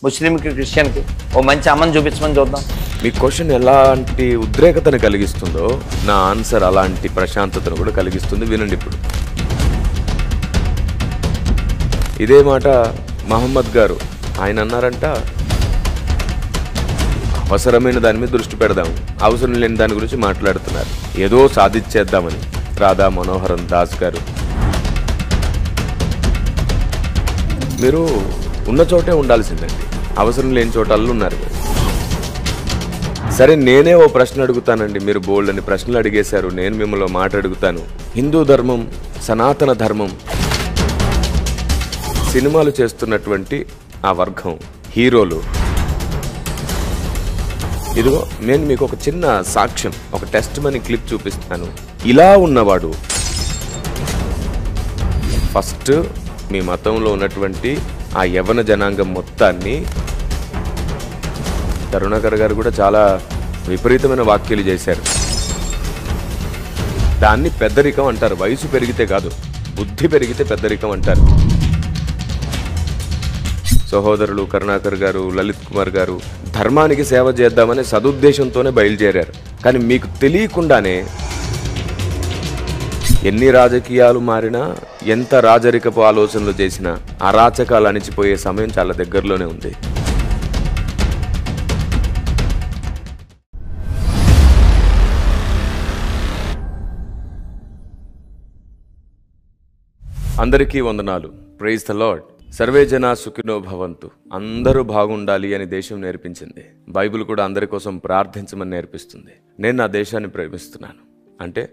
ముస్లింకి క్రిస్టియన్కి ఓ మంచి అమ్మని చూపించమని చూద్దాం. మీ క్వశ్చన్ ఎలాంటి ఉద్రేకతను కలిగిస్తుందో నా ఆన్సర్ అలాంటి ప్రశాంతతను కూడా కలిగిస్తుంది. వినండి ఇప్పుడు. ఇదే మాట మహమ్మద్ గారు ఆయన అన్నారంట, అవసరమైన దాని మీద దృష్టి పెడదాం, అవసరం లేని దాని గురించి మాట్లాడుతున్నారు, ఏదో సాధించేద్దామని. రాధా మనోహరన్ దాస్ గారు, మీరు ఉన్న చోటే ఉండాల్సిందండి, అవసరం లేని చోటల్లో ఉన్నారు. సరే, నేనే ఓ ప్రశ్న అడుగుతానండి. మీరు బోల్డ్ అని ప్రశ్నలు అడిగేశారు, నేను మిమ్మల్ని మాట అడుగుతాను. హిందూ ధర్మం, సనాతన ధర్మం, సినిమాలు చేస్తున్నటువంటి ఆ వర్గం హీరోలు, ఇదిగో నేను మీకు ఒక చిన్న సాక్ష్యం, ఒక టెస్ట్ మనీ క్లిప్ చూపిస్తాను. ఇలా ఉన్నవాడు ఫస్ట్ మీ మతంలో ఉన్నటువంటి ఆ యవ్వన జనాంగం మొత్తాన్ని, కరుణాకర్ గారు కూడా చాలా విపరీతమైన వ్యాఖ్యలు చేశారు, దాన్ని పెద్దరికం అంటారు. వయసు పెరిగితే కాదు, బుద్ధి పెరిగితే పెద్దరికం అంటారు. సహోదరులు కరుణాకర్ గారు, లలిత్ కుమార్ గారు ధర్మానికి సేవ చేద్దామనే సదుద్దేశంతోనే బయలుదేరారు. కానీ మీకు తెలియకుండానే ఎన్ని రాజకీయాలు మారినా, ఎంత రాజరికపు ఆలోచనలు చేసినా అరాచకాలు అణిచిపోయే సమయం చాలా దగ్గరలోనే ఉంది. అందరికీ వందనాలు. Praise the lord. సర్వే జనా సుఖినో భవంతు. అందరూ బాగుండాలి అని దేశం నేర్పించింది. బైబిల్ కూడా అందరి కోసం ప్రార్థించమని నేర్పిస్తుంది. నేను నా దేశాన్ని ప్రేమిస్తున్నాను అంటే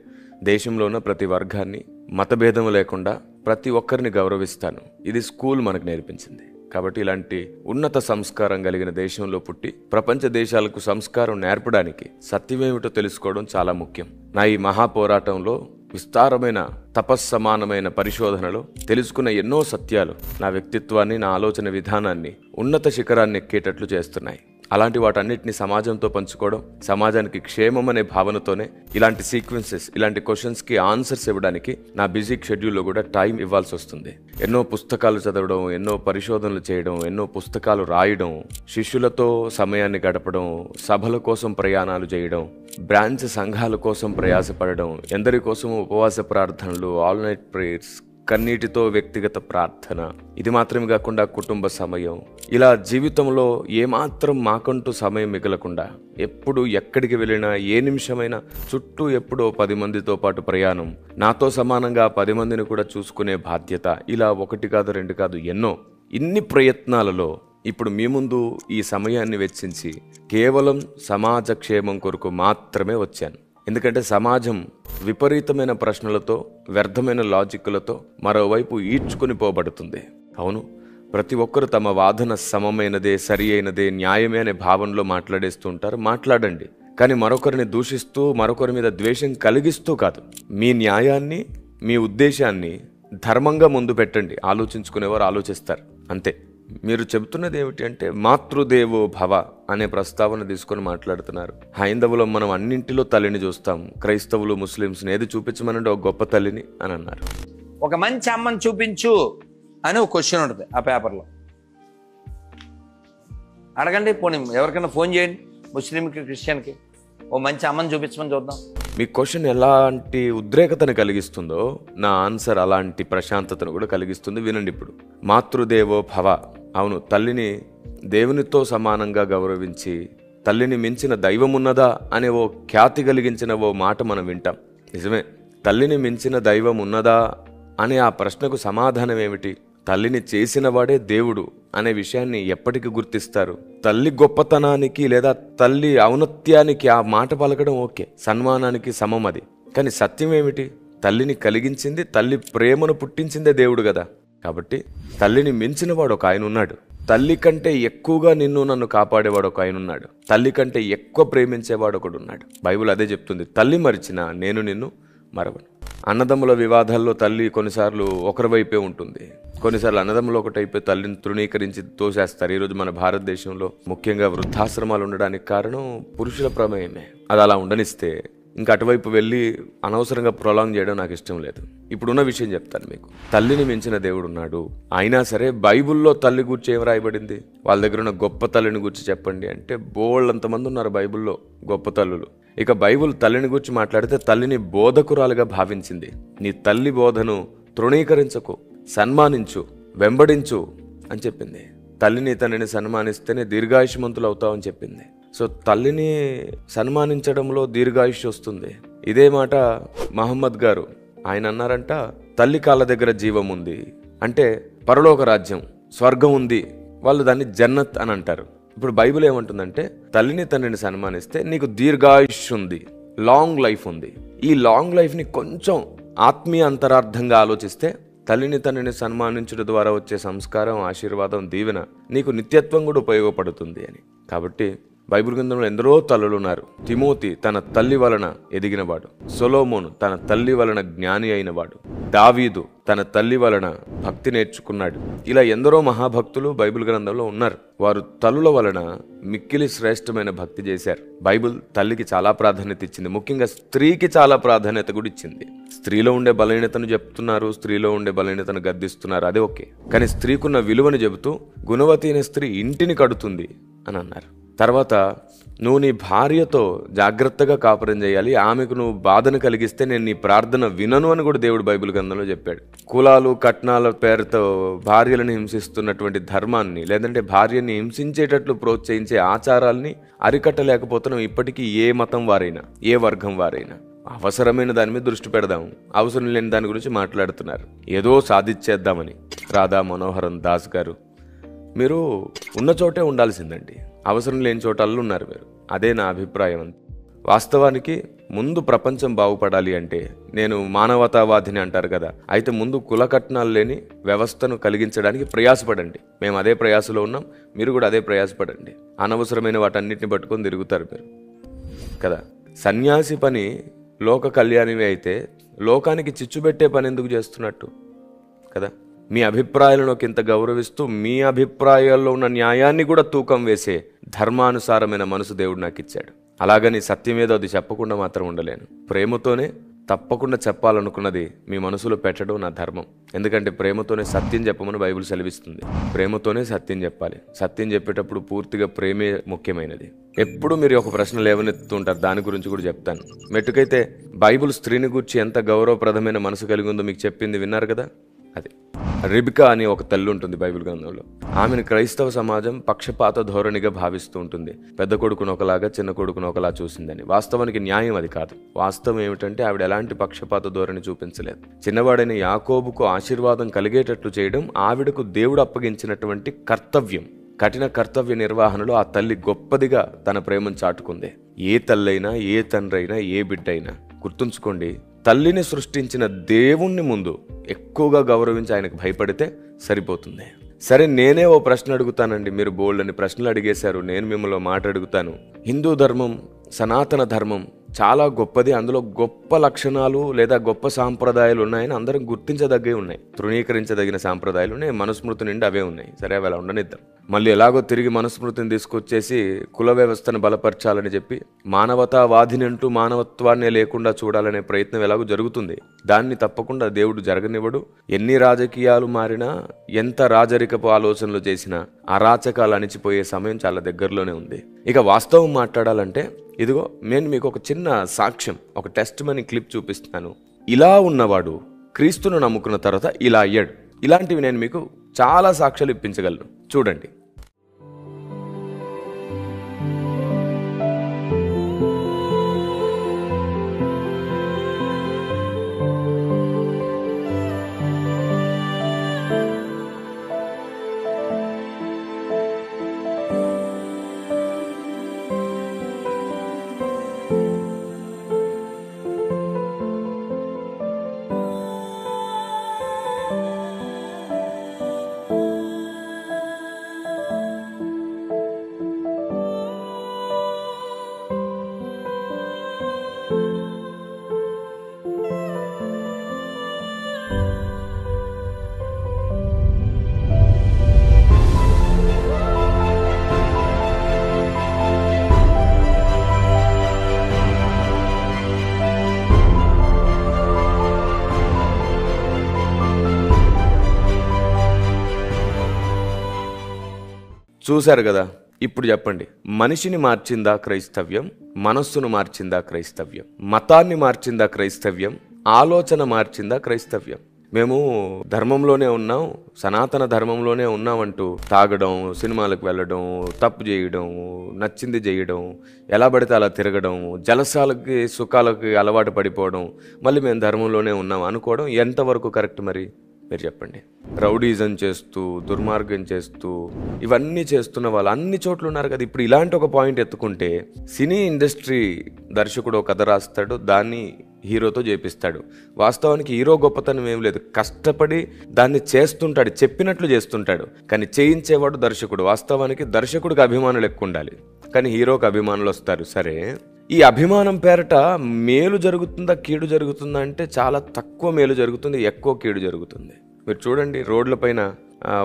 దేశంలో ఉన్న ప్రతి వర్గాన్ని, మతభేదం లేకుండా ప్రతి ఒక్కరిని గౌరవిస్తాను. ఇది స్కూల్ మనకు నేర్పించింది. కాబట్టి ఇలాంటి ఉన్నత సంస్కారం కలిగిన దేశంలో పుట్టి ప్రపంచ దేశాలకు సంస్కారం నేర్పడానికి సత్యమేమిటో తెలుసుకోవడం చాలా ముఖ్యం. నా ఈ మహాపోరాటంలో విస్తారమైన తపస్సమానమైన పరిశోధనలో తెలుసుకున్న ఎన్నో సత్యాలు నా వ్యక్తిత్వాన్ని, నా ఆలోచన విధానాన్ని ఉన్నత శిఖరాన్ని ఎక్కేటట్లు చేస్తున్నాయి. అలాంటి వాటన్నిటిని సమాజంతో పంచుకోవడం, సమాజానికి క్షేమం అనే భావనతోనే ఇలాంటి సీక్వెన్సెస్, ఇలాంటి క్వశ్చన్స్కి ఆన్సర్స్ ఇవ్వడానికి నా బిజీ షెడ్యూల్లో కూడా టైం ఇవ్వాల్సి వస్తుంది. ఎన్నో పుస్తకాలు చదవడం, ఎన్నో పరిశోధనలు చేయడం, ఎన్నో పుస్తకాలు రాయడం, శిష్యులతో సమయాన్ని గడపడం, సభల కోసం ప్రయాణాలు చేయడం, బ్రాంచ్ సంఘాల కోసం ప్రయాసపడడం, ఎందరి కోసమో ఉపవాస ప్రార్థనలు, ఆల్ నైట్ ప్రేయర్స్, కన్నీటితో వ్యక్తిగత ప్రార్థన, ఇది మాత్రమే కాకుండా కుటుంబ సమయం, ఇలా జీవితంలో ఏమాత్రం మాకంటూ సమయం మిగలకుండా ఎప్పుడు ఎక్కడికి వెళ్ళినా, ఏ నిమిషమైనా చుట్టూ ఎప్పుడో 10 మందితో పాటు ప్రయాణం, నాతో సమానంగా 10 మందిని కూడా చూసుకునే బాధ్యత, ఇలా 1 కాదు 2 కాదు ఎన్నో. ఇన్ని ప్రయత్నాలలో ఇప్పుడు మీ ముందు ఈ సమయాన్ని వెచ్చించి కేవలం సమాజ క్షేమం కొరకు మాత్రమే వచ్చాను. ఎందుకంటే సమాజం విపరీతమైన ప్రశ్నలతో, వ్యర్థమైన లాజిక్లతో మరోవైపు ఈడ్చుకుని పోబడుతుంది. అవును, ప్రతి ఒక్కరు తమ వాదన సమమైనదే, సరి అయినదే, న్యాయమే అనే భావనలో మాట్లాడేస్తూ ఉంటారు. మాట్లాడండి, కానీ మరొకరిని దూషిస్తూ, మరొకరి మీద ద్వేషం కలిగిస్తూ కాదు. మీ న్యాయాన్ని, మీ ఉద్దేశాన్ని ధర్మంగా ముందు పెట్టండి. ఆలోచించుకునేవారు ఆలోచిస్తారు, అంతే. మీరు చెబుతున్నది ఏమిటి అంటే మాతృదేవో భవ అనే ప్రస్తావన తీసుకొని మాట్లాడుతున్నారు. హైందవులు మనం అన్నింటిలో తల్లిని చూస్తాం, క్రైస్తవులు, ముస్లింస్ని ఏది చూపించమనండి ఒక గొప్ప తల్లిని అని అన్నారు. ఒక మంచి అమ్మని చూపించు అని ఒక క్వశ్చన్ ఉంటుంది ఆ పేపర్లో. అడగండి, పోనీ ఎవరికైనా ఫోన్ చేయండి, ముస్లింకి క్రిస్టియన్కి ఓ మంచి అమ్మని చూపించమని చూద్దాం. మీ క్వశ్చన్ ఎలాంటి ఉద్రేకతను కలిగిస్తుందో నా ఆన్సర్ అలాంటి ప్రశాంతతను కూడా కలిగిస్తుంది. వినండి ఇప్పుడు. మాతృదేవో భవ. అవును, తల్లిని దేవునితో సమానంగా గౌరవించి, తల్లిని మించిన దైవం ఉన్నదా అనే ఓ ఖ్యాతి కలిగించిన ఓ మాట మనం వింటాం. నిజమే, తల్లిని మించిన దైవం ఉన్నదా అనే ఆ ప్రశ్నకు సమాధానం ఏమిటి? తల్లిని చేసిన వాడే దేవుడు అనే విషయాన్ని ఎప్పటికీ గుర్తిస్తారు. తల్లి గొప్పతనానికి లేదా తల్లి ఔన్నత్యానికి ఆ మాట పలకడం ఓకే, సన్మానానికి సమం అది. కానీ సత్యం ఏమిటి? తల్లిని కలిగించింది, తల్లి ప్రేమను పుట్టించిందే దేవుడు కదా. కాబట్టి తల్లిని మించిన వాడు ఒక ఆయన ఉన్నాడు. తల్లి కంటే ఎక్కువగా నిన్ను నన్ను కాపాడేవాడు ఒక ఆయన ఉన్నాడు. తల్లి కంటే ఎక్కువ ప్రేమించేవాడు ఒకడు ఉన్నాడు. బైబిల్ అదే చెప్తుంది. తల్లి మరిచినా నేను నిన్ను మరవను. అన్నదమ్ముల వివాదాల్లో తల్లి కొన్నిసార్లు ఒకరి వైపే ఉంటుంది, కొన్నిసార్లు అన్నదమ్ములు ఒకటైపోయి తల్లిని తృణీకరించి తోసేస్తారు. ఈరోజు మన భారతదేశంలో ముఖ్యంగా వృద్ధాశ్రమాలు ఉండడానికి కారణం పురుషుల ప్రమేయమే. అది అలా ఉండనిస్తే ఇంకా అటువైపు వెళ్ళి అనవసరంగా ప్రొలాంగ్ చేయడం నాకు ఇష్టం లేదు. ఇప్పుడున్న విషయం చెప్తాను మీకు. తల్లిని మించిన దేవుడు ఉన్నాడు. అయినా సరే బైబిల్లో తల్లి గూర్చి ఏం రాయబడింది? వాళ్ళ దగ్గర ఉన్న గొప్ప తల్లిని గురించి చెప్పండి అంటే బోళ్ళంతమంది ఉన్నారు బైబిల్లో గొప్ప తల్లులు. ఇక బైబిల్ తల్లిని గురించి మాట్లాడితే తల్లిని బోధకురాలుగా భావించింది. నీ తల్లి బోధను తృణీకరించకు, సన్మానించు, వెంబడించు అని చెప్పింది. తల్లిని తండ్రిని సన్మానిస్తేనే దీర్ఘాయుష్మంతులు అవుతావని చెప్పింది. సో తల్లిని సన్మానించడంలో దీర్ఘాయుష్ వస్తుంది. ఇదే మాట మహమ్మద్ గారు ఆయన అన్నారంట, తల్లి కాళ్ళ దగ్గర జీవం ఉంది అంటే పరలోక రాజ్యం, స్వర్గం ఉంది. వాళ్ళు దాన్ని జన్నత్ అని అంటారు. ఇప్పుడు బైబిల్ ఏమంటుందంటే తల్లిని తండ్రిని సన్మానిస్తే నీకు దీర్ఘాయుష్ ఉంది, లాంగ్ లైఫ్ ఉంది. ఈ లాంగ్ లైఫ్ని కొంచెం ఆత్మీయ అంతరార్థంగా ఆలోచిస్తే తల్లిని తండ్రిని సన్మానించడం ద్వారా వచ్చే సంస్కారం, ఆశీర్వాదం, దీవెన నీకు నిత్యత్వం కూడా ఉపయోగపడుతుంది అని. కాబట్టి బైబిల్ గ్రంథంలో ఎందరో తల్లులు ఉన్నారు. తిమోతి తన తల్లి వలన ఎదిగినవాడు, సొలొమోను తన తల్లి వలన జ్ఞాని అయినవాడు, దావీదు తన తల్లి వలన భక్తి నేర్చుకున్నాడు. ఇలా ఎందరో మహాభక్తులు బైబిల్ గ్రంథంలో ఉన్నారు. వారు తల్లుల వలన మిక్కిలి శ్రేష్టమైన భక్తి చేశారు. బైబిల్ తల్లికి చాలా ప్రాధాన్యత ఇచ్చింది. ముఖ్యంగా స్త్రీకి చాలా ప్రాధాన్యత కూడా ఇచ్చింది. స్త్రీలో ఉండే బలహీనతను చెప్తున్నారు, స్త్రీలో ఉండే బలహీనతను గద్దిస్తున్నారు, అదే ఓకే. కానీ స్త్రీకున్న విలువను చెబుతూ గుణవతి అయిన స్త్రీ ఇంటిని కడుతుంది అని అన్నారు. తర్వాత నువ్వు నీ భార్యతో జాగ్రత్తగా కాపురం చేయాలి, ఆమెకు నువ్వు బాధను కలిగిస్తే నేను నీ ప్రార్థన వినను అని కూడా దేవుడు బైబిల్ గ్రంథంలో చెప్పాడు. కులాలు కట్నాల పేరుతో భార్యలను హింసిస్తున్నటువంటి ధర్మాన్ని, లేదంటే భార్యని హింసించేటట్లు ప్రోత్సహించే ఆచారాల్ని అరికట్టలేకపోతున్నాం ఇప్పటికీ. ఏ మతం వారైనా, ఏ వర్గం వారైనా అవసరమైన దాని మీద దృష్టి పెడదాం, అవసరం లేని దాని గురించి మాట్లాడుతున్నారు. ఏదో సాధించేద్దామని. రాధా మనోహరన్ దాస్ గారు, మీరు ఉన్న చోటే ఉండాల్సిందండి, అవసరం లేని చోటల్లో ఉన్నారు మీరు. అదే నా అభిప్రాయం. వాస్తవానికి ముందు ప్రపంచం బాగుపడాలి అంటే, నేను మానవతావాదిని అంటారు కదా, అయితే ముందు కుల కట్నాలు లేని వ్యవస్థను కలిగించడానికి ప్రయాసపడండి. మేము అదే ప్రయాసలో ఉన్నాం, మీరు కూడా అదే ప్రయాసపడండి. అనవసరమైన వాటన్నిటిని పట్టుకొని తిరుగుతారు మీరు కదా. సన్యాసి పని లోక కళ్యాణమే అయితే లోకానికి చిచ్చుబెట్టే పని ఎందుకు చేస్తున్నట్టు కదా. మీ అభిప్రాయాలను ఇంత గౌరవిస్తూ మీ అభిప్రాయాల్లో ఉన్న న్యాయాన్ని కూడా తూకం వేసే ధర్మానుసారమైన మనసు దేవుడు నాకు ఇచ్చాడు. అలాగని సత్యం ఏదో అది చెప్పకుండా మాత్రం ఉండలేను. ప్రేమతోనే తప్పకుండా చెప్పాలనుకున్నది మీ మనసులో పెట్టడం నా ధర్మం. ఎందుకంటే ప్రేమతోనే సత్యం చెప్పమని బైబిల్ సెలవిస్తుంది. ప్రేమతోనే సత్యం చెప్పాలి. సత్యం చెప్పేటప్పుడు పూర్తిగా ప్రేమే ముఖ్యమైనది. ఎప్పుడు మీరు ఒక ప్రశ్న లేవనెత్తుంటారు, దాని గురించి కూడా చెప్తాను. మెట్టుకైతే బైబిల్ స్త్రీని గురించి ఎంత గౌరవప్రదమైన మనసు కలిగి ఉందో మీకు చెప్పింది విన్నారు కదా. అది రిబికా అని ఒక తల్లి ఉంటుంది బైబిల్ గ్రంథంలో. ఆమెను క్రైస్తవ సమాజం పక్షపాత ధోరణిగా భావిస్తూ ఉంటుంది. పెద్ద కొడుకును ఒకలాగా, చిన్న కొడుకును ఒకలా చూసిందని. వాస్తవానికి న్యాయం అది కాదు. వాస్తవం ఏమిటంటే ఆవిడ ఎలాంటి పక్షపాత ధోరణి చూపించలేదు. చిన్నవాడైన యాకోబుకు ఆశీర్వాదం కలిగేటట్లు చేయడం ఆవిడకు దేవుడు అప్పగించినటువంటి కర్తవ్యం. కఠిన కర్తవ్య నిర్వహణలో ఆ తల్లి గొప్పదిగా తన ప్రేమను చాటుకుంది. ఏ తల్లైనా, ఏ తండ్రైనా, ఏ బిడ్డైనా గుర్తుంచుకోండి, తల్లిని సృష్టించిన దేవుణ్ణి ముందు ఎక్కువగా గౌరవించి ఆయనకు భయపడితే సరిపోతుంది. సరే, నేనే ఓ ప్రశ్న అడుగుతానండి. మీరు బోల్డ్ అని ప్రశ్నలు అడిగేశారు, నేను మిమ్మల్ని మాట అడుగుతాను. హిందూ ధర్మం, సనాతన ధర్మం చాలా గొప్పది. అందులో గొప్ప లక్షణాలు లేదా గొప్ప సాంప్రదాయాలు ఉన్నాయని అందరం గుర్తించదగ్గే ఉన్నాయి. తృణీకరించదగిన సాంప్రదాయాలు ఉన్నాయి. మనుస్మృతి నిండి అవే ఉన్నాయి. సరే, అవి అలా ఉండనిద్దాం. మళ్ళీ ఎలాగో తిరిగి మనుస్మృతిని తీసుకొచ్చేసి కుల వ్యవస్థను బలపరచాలని చెప్పి మానవతావాదిని అంటూ మానవత్వాన్నే లేకుండా చూడాలనే ప్రయత్నం ఎలాగో జరుగుతుంది. దాన్ని తప్పకుండా దేవుడు జరగనివ్వడు. ఎన్ని రాజకీయాలు మారినా, ఎంత రాజరికపు ఆలోచనలు చేసినా అరాచకాలు అణిచిపోయే సమయం చాలా దగ్గరలోనే ఉంది. ఇక వాస్తవం మాట్లాడాలంటే, ఇదిగో నేను మీకు ఒక చిన్న సాక్ష్యం, ఒక టెస్ట్ మనీ క్లిప్ చూపిస్తాను. ఇలా ఉన్నవాడు క్రీస్తును నమ్ముకున్న తర్వాత ఇలా అయ్యాడు. ఇలాంటివి నేను మీకు చాలా సాక్ష్యాలు ఇప్పించగలను. చూడండి. చూశారు కదా. ఇప్పుడు చెప్పండి, మనిషిని మార్చిందా క్రైస్తవ్యం? మనస్సును మార్చిందా క్రైస్తవ్యం? మతాన్ని మార్చిందా క్రైస్తవ్యం? ఆలోచన మార్చిందా క్రైస్తవ్యం? మేము ధర్మంలోనే ఉన్నాం, సనాతన ధర్మంలోనే ఉన్నామంటూ తాగడం, సినిమాలకు వెళ్ళడం, తప్పు చేయడం, నచ్చింది చేయడం, ఎలా పడితే అలా తిరగడం, జలసాలకి సుఖాలకి అలవాటు పడిపోవడం, మళ్ళీ మేము ధర్మంలోనే ఉన్నాం అనుకోవడం ఎంతవరకు కరెక్ట్ మరి మీరు చెప్పండి. రౌడీజం చేస్తూ, దుర్మార్గం చేస్తూ, ఇవన్నీ చేస్తున్న వాళ్ళు అన్ని చోట్ల ఉన్నారు కదా. ఇప్పుడు ఇలాంటి ఒక పాయింట్ ఎత్తుకుంటే, సినీ ఇండస్ట్రీ దర్శకుడు ఒక కథ రాస్తాడు, దాన్ని హీరోతో చేపిస్తాడు. వాస్తవానికి హీరో గొప్పతనం ఏం లేదు, కష్టపడి దాన్ని చేస్తుంటాడు, చెప్పినట్లు చేస్తుంటాడు. కానీ చేయించేవాడు దర్శకుడు. వాస్తవానికి దర్శకుడికి అభిమానులు ఎక్కువ ఉండాలి, కానీ హీరోకి అభిమానులు వస్తారు. సరే, ఈ అభిమానం పేరట మేలు జరుగుతుందా కీడు జరుగుతుందా అంటే చాలా తక్కువ మేలు జరుగుతుంది, ఎక్కువ కీడు జరుగుతుంది. మీరు చూడండి, రోడ్లపైన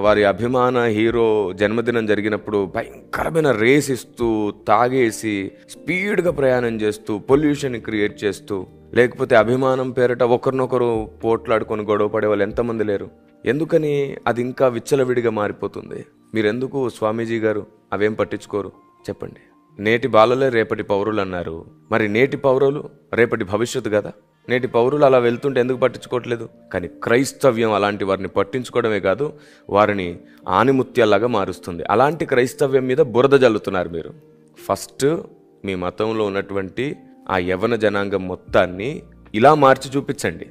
వారి అభిమాన హీరో జన్మదినం జరిగినప్పుడు భయంకరమైన రేస్ ఇస్తూ, తాగేసి స్పీడ్గా ప్రయాణం చేస్తూ, పొల్యూషన్ క్రియేట్ చేస్తూ, లేకపోతే అభిమానం పేరట ఒకరినొకరు పోట్లాడుకొని గొడవ పడే వాళ్ళు ఎంతమంది లేరు? ఎందుకని అది ఇంకా విచ్చలవిడిగా మారిపోతుంది? మీరెందుకు స్వామీజీ గారు అవేం పట్టించుకోరు చెప్పండి? నేటి బాలలే రేపటి పౌరులు అన్నారు. మరి నేటి పౌరులు రేపటి భవిష్యత్తు కదా. నేటి పౌరులు అలా వెళ్తుంటే ఎందుకు పట్టించుకోవట్లేదు? కానీ క్రైస్తవ్యం అలాంటి వారిని పట్టించుకోవడమే కాదు, వారిని ఆనిముత్యాల్లాగా మారుస్తుంది. అలాంటి క్రైస్తవ్యం మీద బురద జల్లుతున్నారు మీరు. ఫస్ట్ మీ మతంలో ఉన్నటువంటి ఆ యవ్వన జనాంగం మొత్తాన్ని ఇలా మార్చి చూపించండి.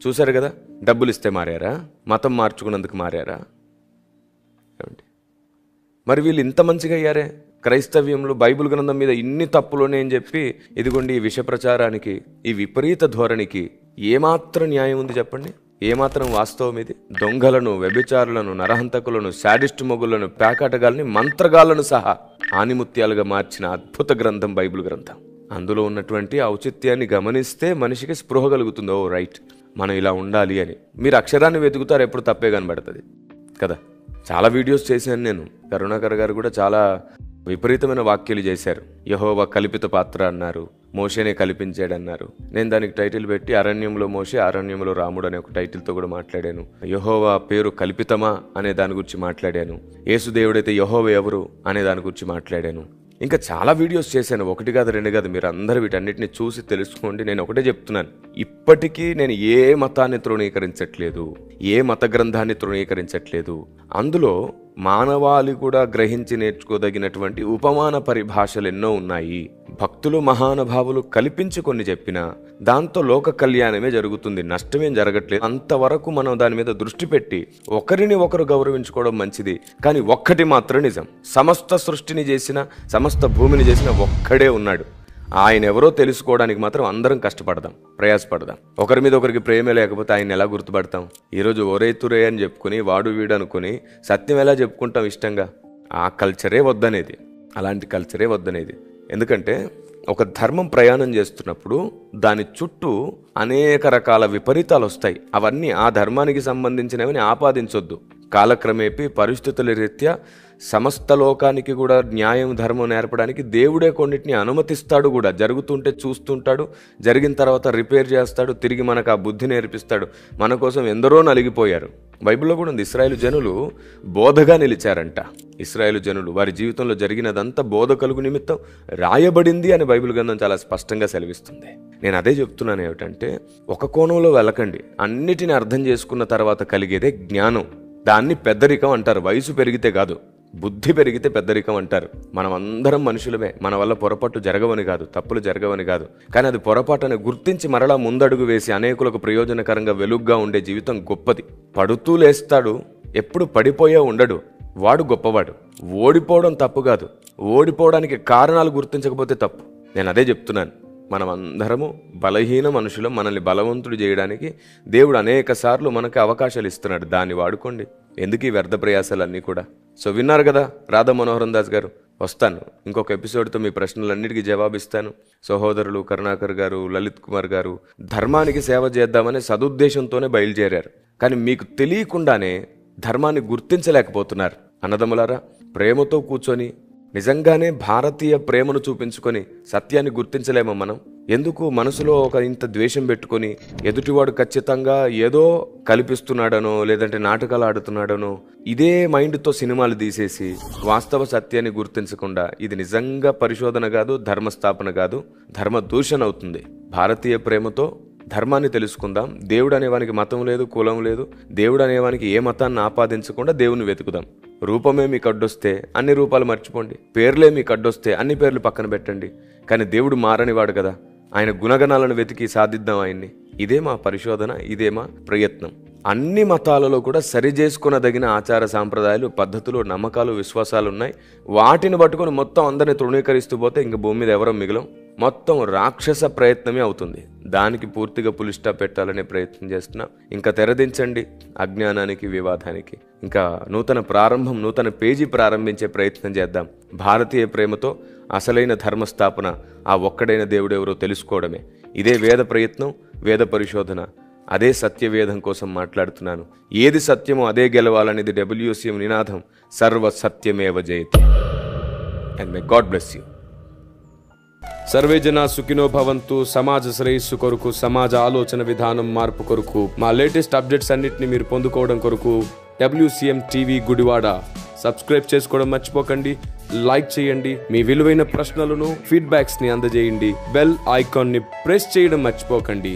చూశారు కదా, డబ్బులు ఇస్తే మారారా? మతం మార్చుకున్నందుకు మారారా? మరి వీళ్ళు ఇంత మంచిగా అయ్యారే. క్రైస్తవ్యంలో బైబిల్ గ్రంథం మీద ఇన్ని తప్పులోనే అని చెప్పి, ఇదిగోండి ఈ విష ప్రచారానికి, ఈ విపరీత ధోరణికి ఏమాత్రం న్యాయం ఉంది చెప్పండి? ఏమాత్రం వాస్తవం ఇది? దొంగలను, వ్యభిచారులను, నరహంతకులను, శాడిస్ట్ మొగులను, పేకాటగాళ్ళని, మంత్రగాళ్లను సహా ఆనిముత్యాలుగా మార్చిన అద్భుత గ్రంథం బైబిల్ గ్రంథం. అందులో ఉన్నటువంటి ఔచిత్యాన్ని గమనిస్తే మనిషికి స్పృహ కలుగుతుంది. ఓ రైట్, మనం ఇలా ఉండాలి అని. మీరు అక్షరాన్ని వెతుకుతారు, ఎప్పుడు తప్పే కనబడుతుంది కదా. చాలా వీడియోస్ చేశాను నేను. కరుణాకర్ గారు కూడా చాలా విపరీతమైన వాక్యాలు చేశారు. యెహోవా కల్పిత పాత్ర అన్నారు, మోషేనే కల్పించాడన్నారు. నేను దానికి టైటిల్ పెట్టి అరణ్యంలో మోషే, అరణ్యంలో రాముడు అనే ఒక టైటిల్తో కూడా మాట్లాడాను. యెహోవా పేరు కల్పితమా అనే దాని గురించి మాట్లాడాను. యేసుదేవుడైతే యెహోవా ఎవరు అనే దాని గురించి మాట్లాడాను. ఇంకా చాలా వీడియోస్ చేశాను, ఒకటి కాదు రెండు కాదు. మీరు అందరూ వీటన్నిటిని చూసి తెలుసుకోండి. నేను ఒకటే చెప్తున్నాను, ఇప్పటికీ నేను ఏ మతాన్ని తృణీకరించట్లేదు, ఏ మత గ్రంథాన్ని తృణీకరించట్లేదు. అందులో మానవాళి కూడా గ్రహించి నేర్చుకోదగినటువంటి ఉపమాన పరిభాషలు ఎన్నో ఉన్నాయి. భక్తులు, మహానుభావులు కల్పించి కొన్ని చెప్పినా దాంతో లోక కళ్యాణమే జరుగుతుంది, నష్టమేం జరగట్లేదు. అంతవరకు మనం దాని మీద దృష్టి పెట్టి ఒకరిని ఒకరు గౌరవించుకోవడం మంచిది. కానీ ఒక్కటి మాత్రం నిజం, సమస్త సృష్టిని చేసిన, సమస్త భూమిని చేసిన ఒక్కడే ఉన్నాడు. ఆయన ఎవరో తెలుసుకోవడానికి మాత్రం అందరం కష్టపడదాం, ప్రయాసపడదాం. ఒకరి మీద ఒకరికి ప్రేమే లేకపోతే ఆయన ఎలా గుర్తుపడతాం? ఈరోజు ఒరేతురే అని చెప్పుకుని, వాడు వీడు అనుకుని సత్యం ఎలా చెప్పుకుంటాం ఇష్టంగా? ఆ కల్చరే వద్దనేది, అలాంటి కల్చరే వద్దనేది. ఎందుకంటే ఒక ధర్మం ప్రయాణం చేస్తున్నప్పుడు దాని చుట్టూ అనేక రకాల విపరీతాలు వస్తాయి. అవన్నీ ఆ ధర్మానికి సంబంధించినవని ఆపాదించొద్దు. కాలక్రమేపీ పరిస్థితుల రీత్యా సమస్త లోకానికి కూడా న్యాయం, ధర్మం నేర్పడానికి దేవుడే కొన్నిటిని అనుమతిస్తాడు కూడా. జరుగుతుంటే చూస్తుంటాడు, జరిగిన తర్వాత రిపేర్ చేస్తాడు, తిరిగి మనకు ఆ బుద్ధి నేర్పిస్తాడు. మన కోసం ఎందరో నలిగిపోయారు. బైబిల్లో కూడా ఉంది, ఇశ్రాయేలు జనులు బోధగా నిలిచారంట. ఇశ్రాయేలు జనులు వారి జీవితంలో జరిగినదంతా బోధ కలుగు నిమిత్తం రాయబడింది అని బైబిల్ గ్రంథం చాలా స్పష్టంగా సెలవిస్తుంది. నేను అదే చెప్తున్నాను, ఏమిటంటే ఒక కోణంలో వెళ్ళకండి. అన్నిటిని అర్థం చేసుకున్న తర్వాత కలిగేదే జ్ఞానం. దాన్ని పెద్దరికం అంటారు. వయసు పెరిగితే కాదు, బుద్ధి పెరిగితే పెద్దరికం అంటారు. మనం అందరం మనుషులమే, మన వల్ల పొరపాటు జరగవని కాదు, తప్పులు జరగవని కాదు. కానీ అది పొరపాటుని గుర్తించి మరలా ముందడుగు వేసి అనేకులకు ప్రయోజనకరంగా వెలుగ్గా ఉండే జీవితం గొప్పది. పడుతూ లేస్తాడు, ఎప్పుడు పడిపోయే ఉండడు, వాడు గొప్పవాడు. ఓడిపోవడం తప్పు కాదు, ఓడిపోవడానికి కారణాలు గుర్తించకపోతే తప్పు. నేను అదే చెప్తున్నాను. మనం అందరము బలహీన మనుషులం. మనల్ని బలవంతుడు చేయడానికి దేవుడు అనేక సార్లు మనకు అవకాశాలు ఇస్తున్నాడు. దాన్ని వాడుకోండి. ఎందుకు ఈ వ్యర్థ ప్రయాసాలన్నీ కూడా? సో విన్నారు కదా, రాధా మనోహరం దాస్ గారు వస్తాను. ఇంకొక ఎపిసోడ్తో మీ ప్రశ్నలన్నిటికీ జవాబిస్తాను. సహోదరులు కరుణాకర్ గారు, లలిత్ కుమార్ గారు ధర్మానికి సేవ చేద్దామనే సదుద్దేశంతోనే బయలుదేరారు. కానీ మీకు తెలియకుండానే ధర్మాన్ని గుర్తించలేకపోతున్నారు. అన్నదమ్ములారా, ప్రేమతో కూర్చొని నిజంగానే భారతీయ ప్రేమను చూపించుకొని సత్యాన్ని గుర్తించలేమో మనం? ఎందుకు మనసులో ఒక ఇంత ద్వేషం పెట్టుకొని ఎదుటివాడు ఖచ్చితంగా ఏదో కల్పిస్తున్నాడనో లేదంటే నాటకాలు ఆడుతున్నాడనో ఇదే మైండ్తో సినిమాలు తీసేసి వాస్తవ సత్యాన్ని గుర్తించకుండా ఇది నిజంగా పరిశోధన కాదు, ధర్మస్థాపన కాదు, ధర్మ దూషణ అవుతుంది. భారతీయ ప్రేమతో ధర్మాన్ని తెలుసుకుందాం. దేవుడు అనేవానికి మతం లేదు, కులం లేదు. దేవుడు అనేవానికి ఏ మతాన్ని ఆపాదించకుండా దేవుని వెతుకుదాం. రూపమే మీకు అడ్డొస్తే అన్ని రూపాలు మర్చిపోండి, పేర్లే మీకు అడ్డొస్తే అన్ని పేర్లు పక్కన పెట్టండి. కానీ దేవుడు మారనివాడు కదా, ఆయన గుణగణాలను వెతికి సాధిద్దాం ఆయన్ని. ఇదే మా పరిశోధన, ఇదే మా ప్రయత్నం. అన్ని మతాలలో కూడా సరిచేసుకునదగిన ఆచార సాంప్రదాయాలు, పద్ధతులు, నమ్మకాలు, విశ్వాసాలు ఉన్నాయి. వాటిని పట్టుకొని మొత్తం అందరిని తృణీకరిస్తూ పోతే ఇంక భూమి మీద ఎవరో మిగిలం. మొత్తం రాక్షస ప్రయత్నమే అవుతుంది. దానికి పూర్తిగా పులిస్టా పెట్టాలనే ప్రయత్నం చేస్తున్నాం. ఇంకా తెరదించండి అజ్ఞానానికి, వివాదానికి. ఇంకా నూతన ప్రారంభం, నూతన పేజీ ప్రారంభించే ప్రయత్నం చేద్దాం. భారతీయ ప్రేమతో అసలైన ధర్మస్థాపన, ఆ ఒక్కడైన దేవుడెవరో తెలుసుకోవడమే. ఇదే వేద ప్రయత్నం, వేద పరిశోధన. అదే సత్యవేదం కోసం మాట్లాడుతున్నాను. ఏది సత్యమో అదే గెలవాలనేది WCM నినాదం. సర్వ సత్యమేవ జయతే. And may God bless you. సర్వే జన సుఖినో భవంతు. సమాజ శ్రేయస్సు కొరకు, సమాజ ఆలోచన విధానం మార్పు కొరకు, మా లేటెస్ట్ అప్డేట్స్ అన్నిటిని మీరు పొందుకోవడం కొరకు WCM టీవీ గుడివాడ సబ్స్క్రైబ్ చేసుకోవడం మర్చిపోకండి. లైక్ చేయండి. మీ విలువైన ప్రశ్నలను, ఫీడ్బ్యాక్స్ ని అందజేయండి. బెల్ ఐకాన్ ని ప్రెస్ చేయడం మర్చిపోకండి.